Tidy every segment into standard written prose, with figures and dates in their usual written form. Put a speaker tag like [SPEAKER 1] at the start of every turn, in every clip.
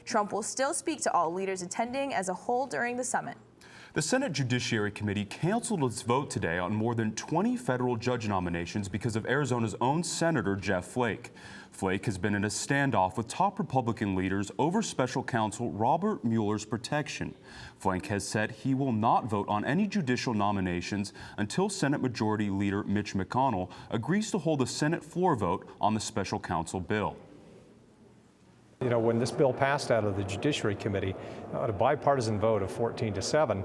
[SPEAKER 1] Trump will still speak to all leaders attending as a whole during the summit.
[SPEAKER 2] The Senate Judiciary Committee canceled its vote today on more than 20 federal judge nominations because of Arizona's own Senator Jeff Flake. Flake has been in a standoff with top Republican leaders over special counsel Robert Mueller's protection. Flake has said he will not vote on any judicial nominations until Senate Majority Leader Mitch McConnell agrees to hold a Senate floor vote on the special counsel bill.
[SPEAKER 3] You know, when this bill passed out of the Judiciary Committee, a bipartisan vote of 14-7,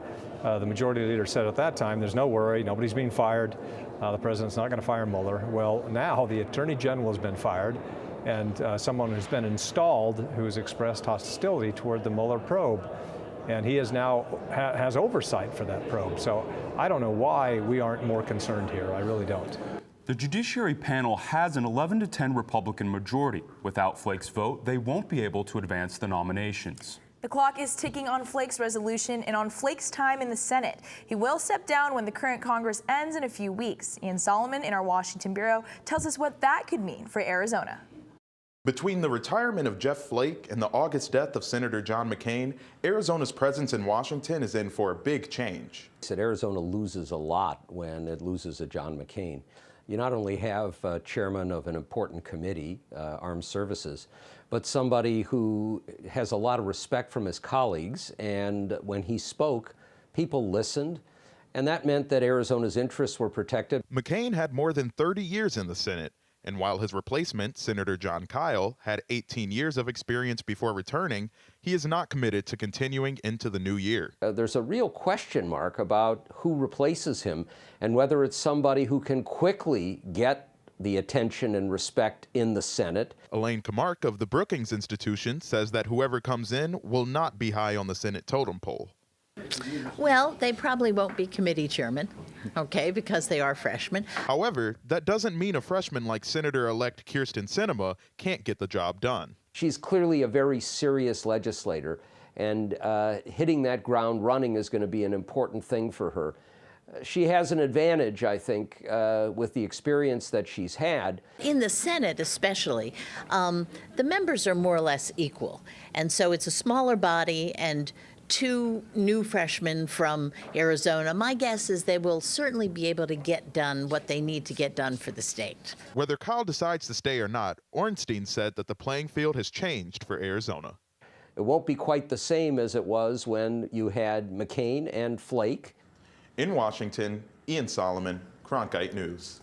[SPEAKER 3] the majority leader said at that time, there's no worry, nobody's being fired, the president's not going to fire Mueller. Well, now the Attorney General has been fired, and someone who's been installed who's expressed hostility toward the Mueller probe, and he is now has oversight for that probe. So I don't know why we aren't more concerned here. I really don't.
[SPEAKER 2] The Judiciary panel has an 11-10 Republican majority. Without Flake's vote, they won't be able to advance the nominations.
[SPEAKER 1] The clock is ticking on Flake's resolution and on Flake's time in the Senate. He will step down when the current Congress ends in a few weeks. Soloman in our Washington bureau tells us what that could mean for Arizona.
[SPEAKER 4] Between the retirement of Jeff Flake and the August death of Senator John McCain, Arizona's presence in Washington is in for a big change.
[SPEAKER 5] Arizona loses a lot when it loses a John McCain. You not only have chairman of an important committee, Armed Services, but somebody who has a lot of respect from his colleagues, and when he spoke, people listened, and that meant that Arizona's interests were protected.
[SPEAKER 4] McCain had more than 30 years in the Senate, and while his replacement, Senator John Kyle, had 18 years of experience before returning, he is not committed to continuing into the new year.
[SPEAKER 5] There's a real question mark about who replaces him and whether it's somebody who can quickly get the attention and respect in the Senate.
[SPEAKER 4] Elaine Camark of the Brookings Institution says that whoever comes in will not be high on the Senate totem pole.
[SPEAKER 6] Well, they probably won't be committee chairman, okay, because they are freshmen.
[SPEAKER 4] However, that doesn't mean a freshman like Senator-elect Kyrsten Sinema can't get the job done.
[SPEAKER 5] She's clearly a very serious legislator, and hitting that ground running is going to be an important thing for her. She has an advantage, I think, with the experience that she's had.
[SPEAKER 6] In the Senate especially, the members are more or less equal, and so it's a smaller body, and two new freshmen from Arizona. My guess is they will certainly be able to get done what they need to get done for the state.
[SPEAKER 4] Whether Kyle decides to stay or not, Ornstein said that the playing field has changed for Arizona.
[SPEAKER 5] It won't be quite the same as it was when you had McCain and Flake.
[SPEAKER 4] In Washington, Ian Soloman, Cronkite News.